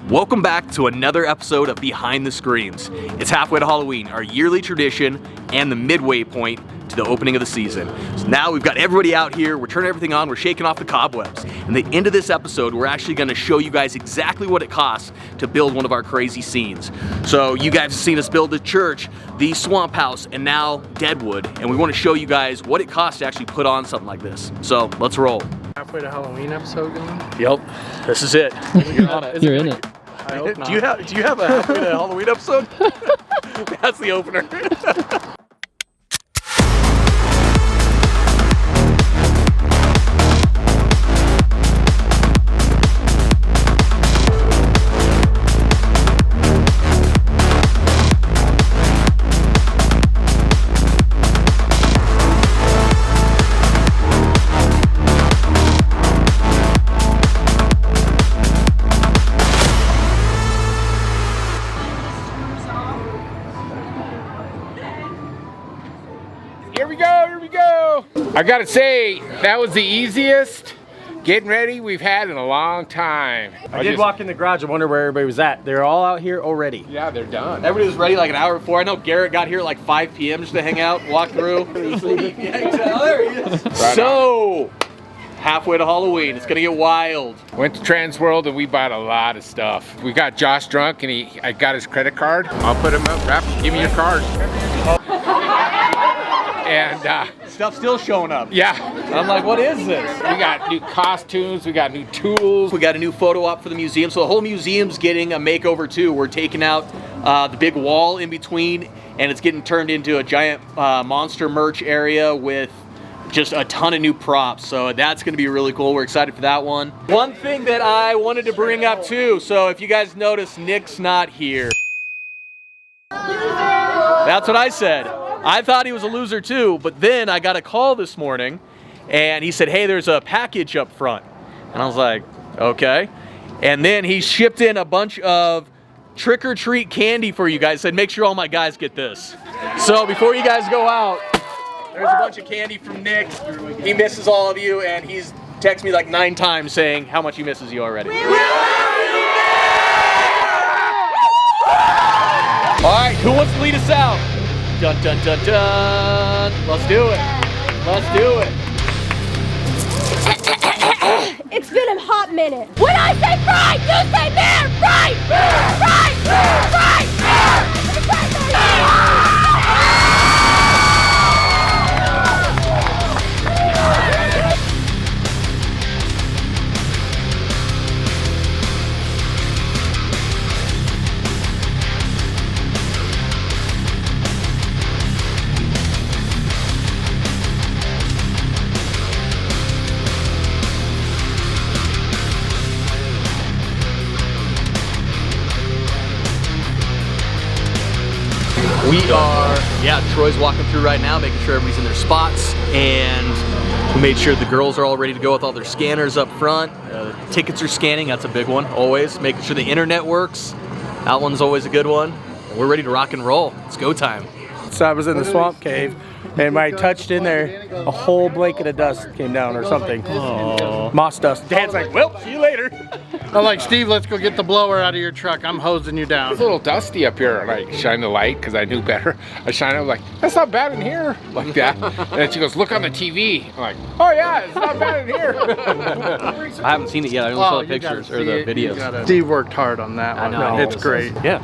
Welcome back to another episode of Behind the Screens. It's halfway to Halloween, our yearly tradition and the midway point to the opening of the season. So now we've got everybody out here, we're turning everything on, we're shaking off the cobwebs. And the end of this episode, we're actually gonna show you guys exactly what it costs to build one of our crazy scenes. So you guys have seen us build the church, the swamp house, and now Deadwood. And we wanna show you guys what it costs to actually put on something like this. So let's roll. Halfway to Halloween episode going? Yep, this is it. You're on it. You're in it. I hope not. Do you have a halfway to Halloween episode? That's the opener. Here we go. I gotta say, that was the easiest getting ready we've had in a long time. I did walk in the garage and wonder where everybody was at. They're all out here already. Yeah, they're done. Everybody was ready like an hour before. I know Garrett got here at like 5 p.m. just to hang out, walk through. Yeah, exactly. Oh, there he is. So, halfway to Halloween, it's gonna get wild. Went to Trans World and we bought a lot of stuff. We got Josh drunk and I got his credit card. I'll put him up, wrap, give me your card. And Stuff's still showing up. yeah, I'm like, what is this? we got new costumes, we got new tools. We got a new photo op for the museum, so the whole museum's getting a makeover too. We're taking out the big wall in between, and it's getting turned into a giant monster merch area with just a ton of new props. So that's gonna be really cool. We're excited for that one. One thing that I wanted to bring up too, so if you guys notice, Nick's not here. That's what I said. I thought he was a loser too, but then I got a call this morning and he said, hey, there's a package up front. And I was like, okay. And then he shipped in a bunch of trick-or-treat candy for you guys. Said, make sure all my guys get this. So before you guys go out, there's a bunch of candy from Nick. He misses all of you, and he's texted me like 9 times saying how much he misses you already. All right, who wants to lead us out? Dun dun dun dun. Let's do it. Let's do it. It's been a hot minute. When I say fright, you say bear! Fright! Bear! Fright! Bear! Fright! Bear! We are, Troy's walking through right now, making sure everybody's in their spots, and we made sure the girls are all ready to go with all their scanners up front. Tickets are scanning, that's a big one, always. Making sure the internet works, that one's always a good one. And we're ready to rock and roll. It's go time. So I was in the swamp cave, and when I touched in there, a whole blanket of dust came down or something. Aww. Moss dust. Dad's like, well, see you later. I'm like, Steve, let's go get the blower out of your truck. I'm hosing you down. It's a little dusty up here. Like, shine the light because I knew better. I shine it, like, that's not bad in here, like that. And then she goes, look on the TV. I'm like, oh yeah, it's not bad in here. I haven't seen it yet, I only saw the pictures or the videos. Steve worked hard on that one. know. It's great. Yeah,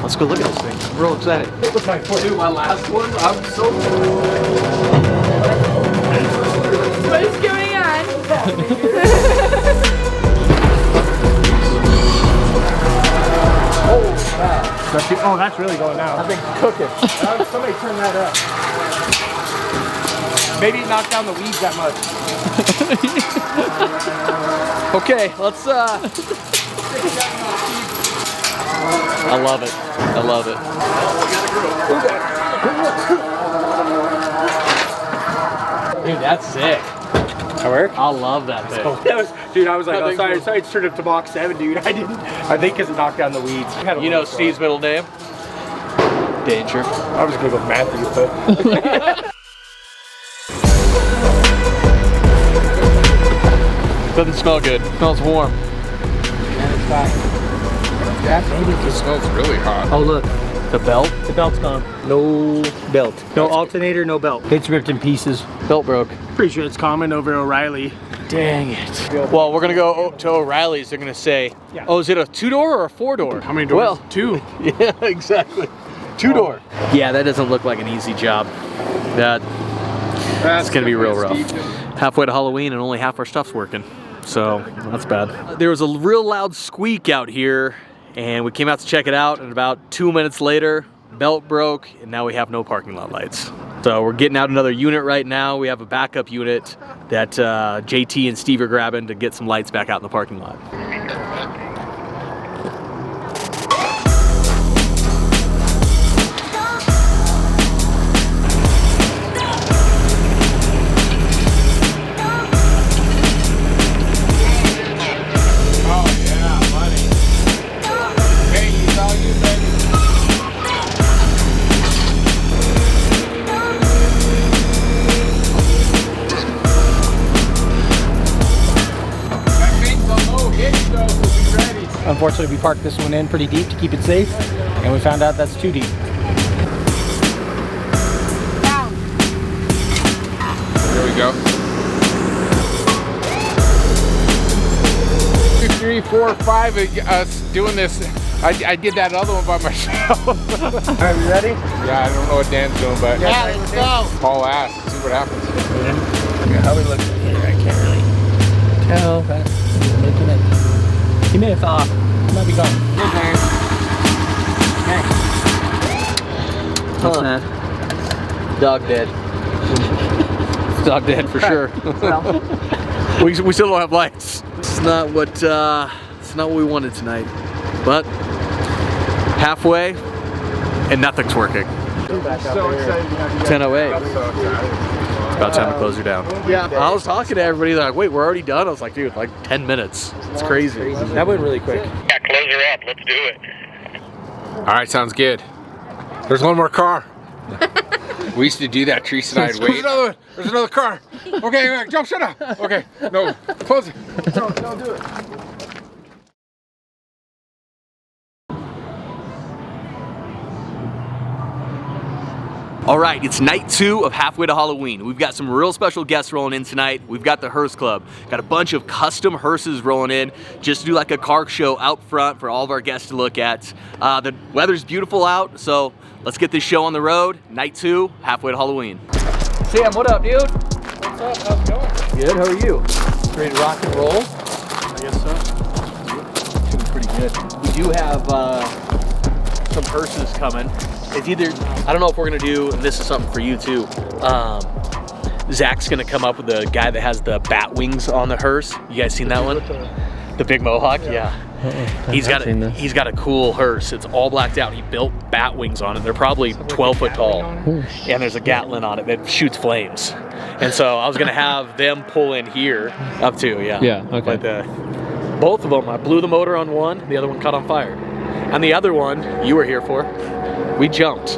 let's go look at this thing. I'm real excited. Dude, my last one, I'm so What is going on? Oh, that's really going down. I've been cooking. Somebody turn that up. Maybe knock down the weeds that much. Okay, let's I love it. I love it. Dude, that's sick. That work? I love that thing. Dude, I was like, oh, sorry, it's turned up to Mach 7, dude. I think because it knocked down the weeds. You know Steve's middle name? Danger. I was gonna go with Matthew, but. Doesn't smell good. It smells warm. And it's back. that, maybe. It smells really hot. Oh, look. The belt? The belt's gone. No belt. No alternator, no belt. It's ripped in pieces. Belt broke. Pretty sure it's common over O'Reilly. Dang it. Well, we're gonna go to O'Reilly's. They're gonna say, Yeah. oh, is it a 2-door or a 4-door? How many doors? Well, 2. Yeah, exactly. 2-door. Yeah, that doesn't look like an easy job. That's gonna be real rough. Halfway to Halloween and only half our stuff's working. So that's bad. There was a real loud squeak out here and we came out to check it out, and about 2 minutes later, belt broke and now we have no parking lot lights. So we're getting out another unit right now. We have a backup unit that JT and Steve are grabbing to get some lights back out in the parking lot. Unfortunately, we parked this one in pretty deep to keep it safe, and we found out that's too deep. There we go. 2, 3, 4, 5 of us doing this. I did that other one by myself. Are we ready? Yeah, I don't know what Dan's doing, but Yeah, let's go. Paul asked, see what happens. Yeah, how we look here? I can't really tell, but he may have fell off. He might be gone. What's that? Dog dead. It's dog dead for sure. we still don't have lights. It's not what we wanted tonight. But halfway and nothing's working. So excited. 10:08. About time to close her down. Yeah, I was talking to everybody. They're like, wait, we're already done? I was like, dude, like 10 minutes. It's crazy. That went really quick. Yeah, close her up. Let's do it. All right, sounds good. There's one more car. We used to do that. Teresa and I'd wait. There's another one. There's another car. Okay, Joe, shut up. Okay, no, close it. No, do it. All right, it's night 2 of Halfway to Halloween. We've got some real special guests rolling in tonight. We've got the Hearse Club. Got a bunch of custom hearses rolling in just to do like a car show out front for all of our guests to look at. The weather's beautiful out, so let's get this show on the road. Night 2, Halfway to Halloween. Sam, what up, dude? What's up? How's it going? Good, how are you? Ready to rock and roll? I guess so. Doing pretty good. We do have some hearses coming. It's either, I don't know if we're gonna do, and this is something for you too, Zach's gonna come up with the guy that has the bat wings on the hearse. You guys seen that one? The big mohawk? Yeah. He's got a cool hearse. It's all blacked out. He built bat wings on it. They're probably 12 foot tall. And there's a Gatlin on it that shoots flames. And so I was gonna have them pull in here up to, yeah. Yeah, okay. But both of them, I blew the motor on one, the other one caught on fire. And the other one, you were here for, we jumped.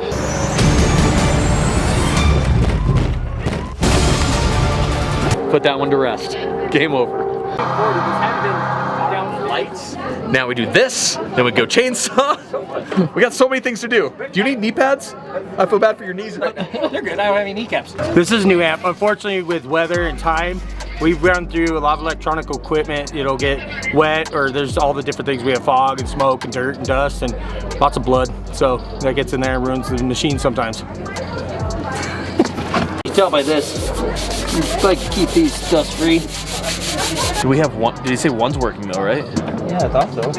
Put that one to rest. Game over. Lights. Now we do this, then we go chainsaw. We got so many things to do. Do you need knee pads? I feel bad for your knees. They're good. I don't have any kneecaps. This is a new amp. Unfortunately, with weather and time, we've run through a lot of electronic equipment. It'll get wet, or there's all the different things. We have fog and smoke and dirt and dust and lots of blood. So that gets in there and ruins the machine sometimes. You tell by this, you like to keep these dust free. Do we have one? Did you say one's working though, right? Yeah, I thought so.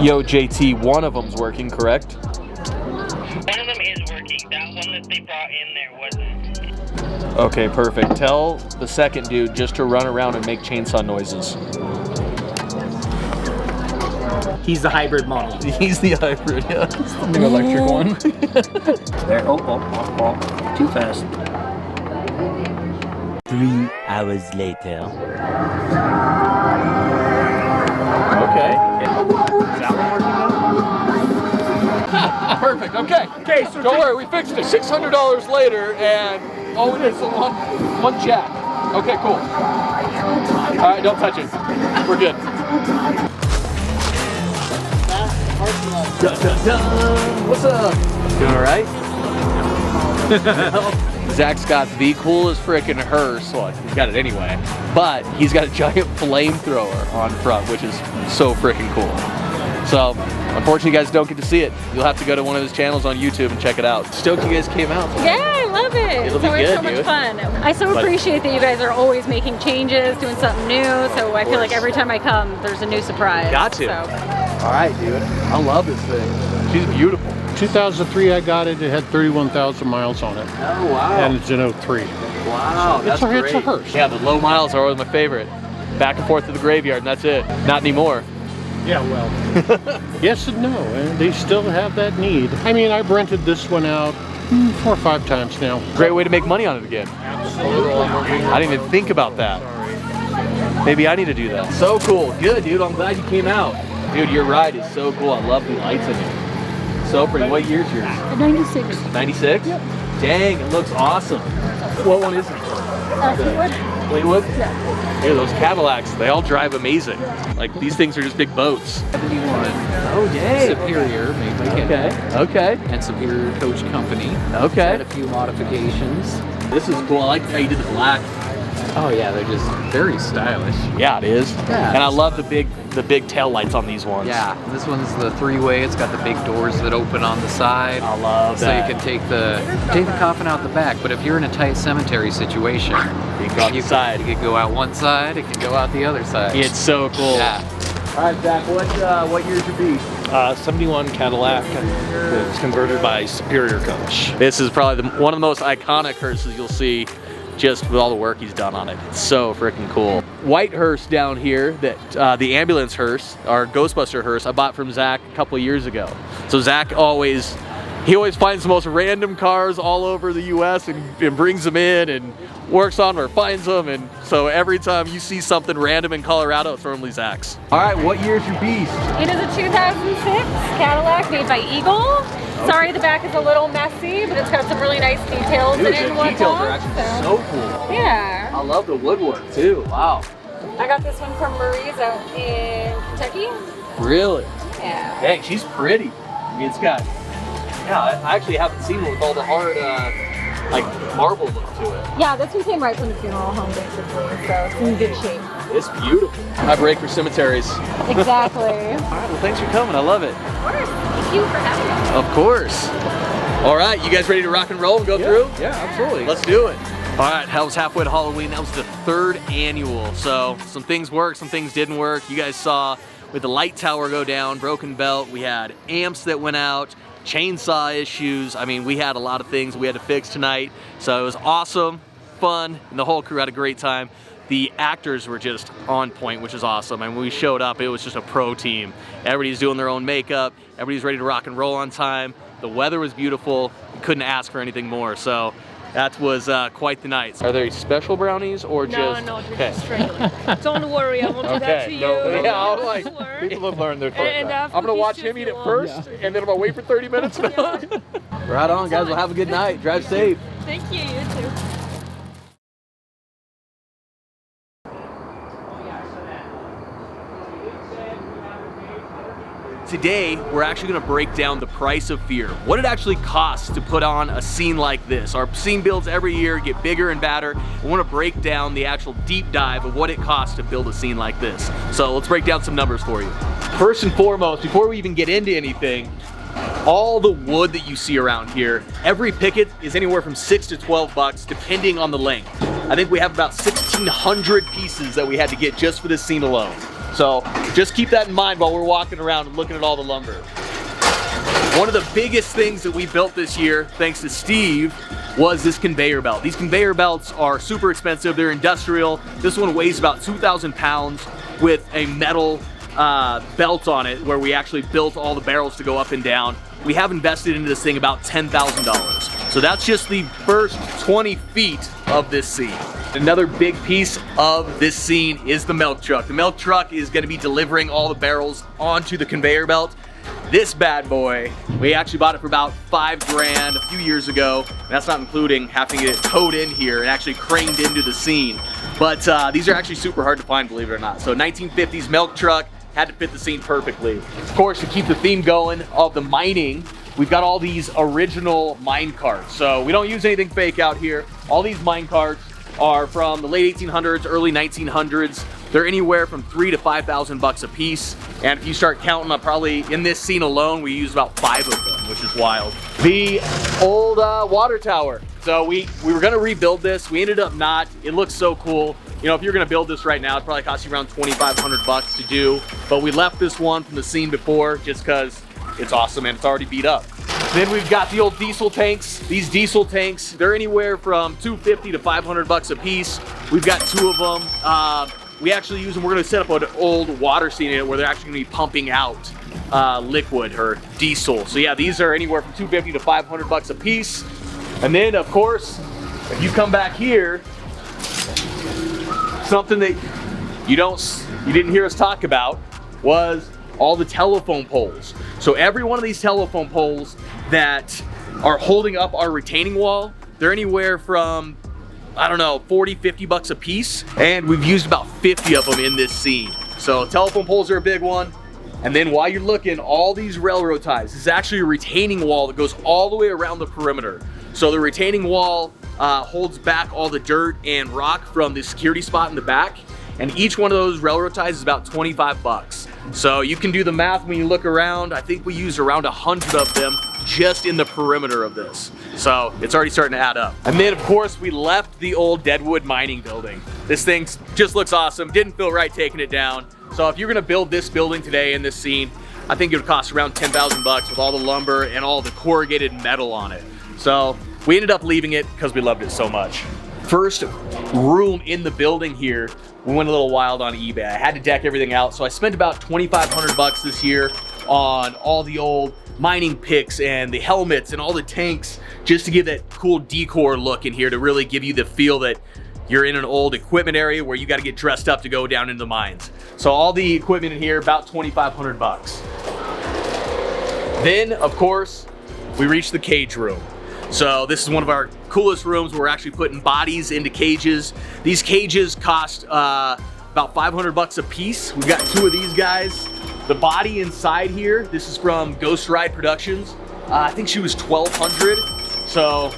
Yo, JT, one of them's working, correct? One of them is working. That one that they brought in there wasn't. Okay, perfect. Tell the second dude just to run around and make chainsaw noises. He's the hybrid model. He's the hybrid, yeah. The electric one. There. Oh, too fast. 3 hours later. Okay. Is that one working now? Perfect, okay. Okay, so don't worry, we fixed it. $600 later, and all we did is one jack. Okay, cool. All right, don't touch it. We're good. Dun, dun, dun. What's up? Doing all right? Zach's got the coolest frickin' hearse. Well, he's got it anyway, but he's got a giant flamethrower on front, which is so frickin' cool. So, unfortunately, you guys don't get to see it. You'll have to go to one of his channels on YouTube and check it out. Stoked you guys came out. Yeah, I love it. It'll It's be always good, so much dude. fun. I so appreciate that you guys are always making changes, doing something new. So I feel like every time I come, there's a new surprise. Got to. So. All right, dude. I love this thing. She's beautiful. 2003 I got it. It had 31,000 miles on it. Oh, wow. And it's an 03. Wow, that's great. It's a hearse. Yeah, the low miles are always my favorite. Back and forth to the graveyard, and that's it. Not anymore. Yeah, well, yes and no. And they still have that need. I mean, I've rented this one out 4 or 5 times now. Great way to make money on it again. I didn't even think about that. Maybe I need to do that. So cool. Good, dude. I'm glad you came out. Dude, your ride is so cool. I love the lights in it. So pretty. What year's yours? 96. 96? Yep. Dang, it looks awesome. What one is it? Fleetwood. Fleetwood? Yeah. Dude, those Cadillacs, they all drive amazing. Like, these things are just big boats. 71. Oh, dang. Superior, made by Canada. Okay. And Superior Coach Company. Okay. Had a few modifications. This is cool. I like how you did the black. Oh yeah, they're just very stylish. Yeah, it is. Yeah, and I love the big tail lights on these ones. Yeah, this one's the 3-way. It's got the big doors that open on the side. I love so that. you can take the coffin out the back. But if you're in a tight cemetery situation, You can go outside. You can go out one side. It can go out the other side. It's so cool. Yeah. All right, Zach. What year's your beast? 71 Cadillac. It's converted by Superior Coach. This is probably one of the most iconic hearses you'll see, just with all the work he's done on it. It's so freaking cool. White hearse down here, that the ambulance hearse, our Ghostbuster hearse, I bought from Zach a couple of years ago. So Zach always finds the most random cars all over the US and brings them in and works on them or finds them. And so every time you see something random in Colorado, it's normally Zach's. All right, what year's your beast? It is a 2006 Cadillac made by Eagle. Sorry, the back is a little messy, but it's got some really nice details Dude, in it the and whatnot. details are actually so cool. Yeah. I love the woodwork too. Wow. I got this one from Marie's out in Kentucky. Really? Yeah. Dang, she's pretty. I mean, it's got, yeah, I actually haven't seen one with all the hard, like, marble look to it. Yeah, this one came right from the funeral home, basically, so it's in good shape. It's beautiful. I break for cemeteries. Exactly. All right, well, thanks for coming. I love it. Of course. Thank you for having us. Of course. All right, you guys ready to rock and roll and go through? Yeah, absolutely. Let's do it. All right, that was halfway to Halloween. That was the 3rd annual. So some things worked, some things didn't work. You guys saw with the light tower go down, broken belt. We had amps that went out, chainsaw issues. I mean, we had a lot of things we had to fix tonight. So it was awesome, fun, and the whole crew had a great time. The actors were just on point, which is awesome. And when we showed up, it was just a pro team. Everybody's doing their own makeup. Everybody's ready to rock and roll on time. The weather was beautiful. We couldn't ask for anything more. So that was quite the night. Are there special brownies or just? No, just regular. Don't worry, I won't do that to you. No, yeah, I'm like, People have learned their And I'm gonna watch him eat it first, and then I'm gonna wait for 30 minutes. Right on, guys. Well, have a good night. Drive safe. Thank you, you too. Today, we're actually gonna break down the price of fear. What it actually costs to put on a scene like this. Our scene builds every year get bigger and badder. We wanna break down the actual deep dive of what it costs to build a scene like this. So let's break down some numbers for you. First and foremost, before we even get into anything, all the wood that you see around here, every picket is anywhere from $6 to $12 depending on the length. I think we have about 1,600 pieces that we had to get just for this scene alone. So just keep that in mind while we're walking around and looking at all the lumber. One of the biggest things that we built this year, thanks to Steve, was this conveyor belt. These conveyor belts are super expensive. They're industrial. This one weighs about 2,000 pounds with a metal belt on it where we actually built all the barrels to go up and down. We have invested into this thing about $10,000. So that's just the first 20 feet of this scene. Another big piece of this scene is the milk truck. The milk truck is gonna be delivering all the barrels onto the conveyor belt. This bad boy, we actually bought it for about $5 grand a few years ago. And that's not including having to get it towed in here and actually craned into the scene. But these are actually super hard to find, believe it or not. So 1950s milk truck, had to fit the scene perfectly. Of course, to keep the theme going of the mining, we've got all these original mine carts. So we don't use anything fake out here. All these mine carts are from the late 1800s, early 1900s. They're anywhere from $3,000 to $5,000 a piece. And if you start counting up, probably in this scene alone, we use about 5 of them, which is wild. The old water tower. So we were gonna rebuild this. We ended up not. It looks so cool. You know, if you're gonna build this right now, it probably costs you around $2,500 to do. But we left this one from the scene before just because it's awesome and it's already beat up. Then we've got the old diesel tanks. These diesel tanks, they're anywhere from $250 to $500 a piece. We've got 2 of them. We actually use them. We're gonna set up an old water scene in it where they're actually gonna be pumping out liquid or diesel. So yeah, these are anywhere from $250 to $500 a piece. And then of course, if you come back here, something that you didn't hear us talk about was all the telephone poles. So every one of these telephone poles that are holding up our retaining wall, they're anywhere from, I don't know, $40, $50 a piece. And we've used about 50 of them in this scene. So telephone poles are a big one. And then while you're looking, all these railroad ties, this is actually a retaining wall that goes all the way around the perimeter. So the retaining wall holds back all the dirt and rock from the security spot in the back. And each one of those railroad ties is about 25 bucks. So you can do the math when you look around. I think we used around 100 of them just in the perimeter of this. So it's already starting to add up. And then of course we left the old Deadwood mining building. This thing just looks awesome. Didn't feel right taking it down. So if you're gonna build this building today in this scene, I think it would cost around 10,000 bucks with all the lumber and all the corrugated metal on it. So we ended up leaving it because we loved it so much. First room in the building here, we went a little wild on eBay. I had to deck everything out, so I spent about 2,500 bucks this year on all the old mining picks and the helmets and all the tanks, just to give that cool decor look in here to really give you the feel that you're in an old equipment area where you got to get dressed up to go down into the mines. So all the equipment in here, about 2,500 bucks. Then, of course, we reached the cage room. So this is one of our coolest rooms where we're actually putting bodies into cages. These cages cost about 500 bucks a piece. We've got 2 of these guys. The body inside here, this is from Ghost Ride Productions. I think she was 1,200. So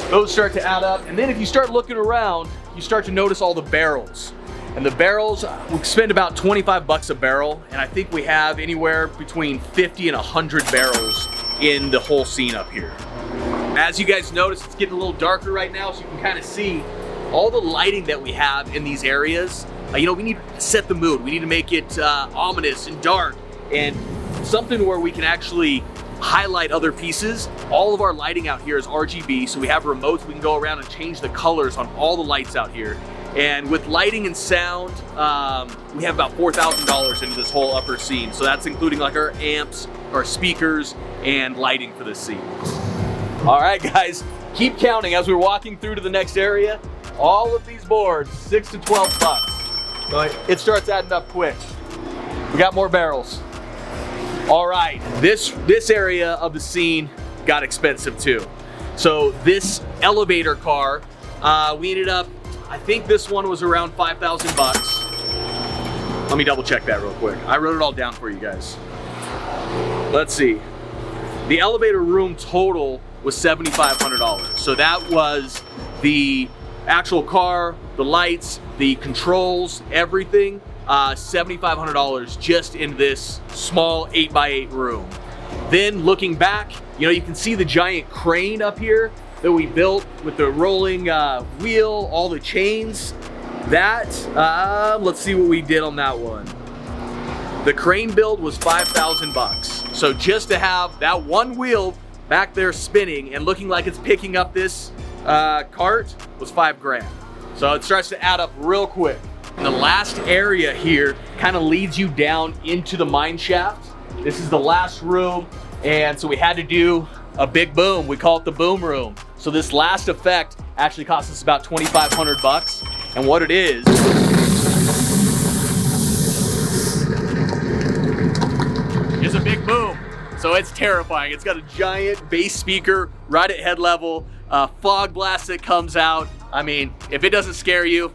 those start to add up. And then if you start looking around, you start to notice all the barrels. And the barrels, we spend about 25 bucks a barrel. And I think we have anywhere between 50 and 100 barrels in the whole scene up here. As you guys notice, it's getting a little darker right now, so you can kind of see all the lighting that we have in these areas. You know, we need to set the mood. We need to make it ominous and dark and something where we can actually highlight other pieces. All of our lighting out here is RGB, so we have remotes. We can go around and change the colors on all the lights out here. And with lighting and sound, we have about $4,000 into this whole upper scene. So that's including like our amps, our speakers, and lighting for this scene. All right, guys, keep counting as we're walking through to the next area. All of these boards, 6 to 12 bucks. So it starts adding up quick. We got more barrels. All right, this area of the scene got expensive too. So this elevator car, we ended up, I think this one was around 5,000 bucks. Let me double check that real quick. I wrote it all down for you guys. Let's see. The elevator room total was $7,500. So that was the actual car, the lights, the controls, everything. $7,500 just in this small 8x8 room. Then looking back, you know, you can see the giant crane up here that we built with the rolling wheel, all the chains. That, let's see what we did on that one. The crane build was 5,000 bucks. So just to have that one wheel back there spinning and looking like it's picking up this cart was $5,000. So it starts to add up real quick. And the last area here kind of leads you down into the mine shaft. This is the last room, and so we had to do a big boom. We call it the boom room. So this last effect actually cost us about 2,500 bucks. And what it is a big boom. So it's terrifying. It's got a giant bass speaker right at head level, fog blast that comes out. I mean, if it doesn't scare you,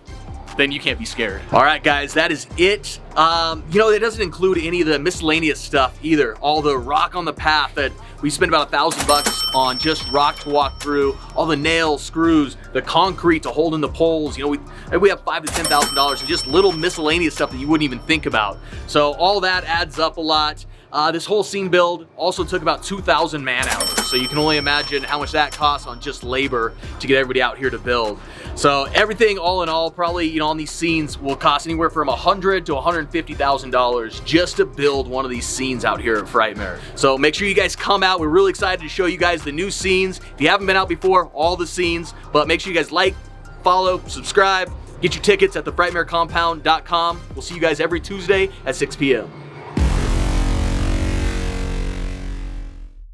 then you can't be scared. All right, guys, that is it. You know, it doesn't include any of the miscellaneous stuff either. All the rock on the path that we spent about $1,000 on just rock to walk through, all the nails, screws, the concrete to hold in the poles. You know, we have $5,000 to $10,000 in just little miscellaneous stuff that you wouldn't even think about. So all that adds up a lot. This whole scene build also took about 2,000 man hours, so you can only imagine how much that costs on just labor to get everybody out here to build. So everything all in all, probably, you know, on these scenes will cost anywhere from $100,000 to $150,000 just to build one of these scenes out here at Frightmare. So make sure you guys come out. We're really excited to show you guys the new scenes. If you haven't been out before, all the scenes, but make sure you guys like, follow, subscribe, get your tickets at thefrightmarecompound.com. We'll see you guys every Tuesday at 6 p.m.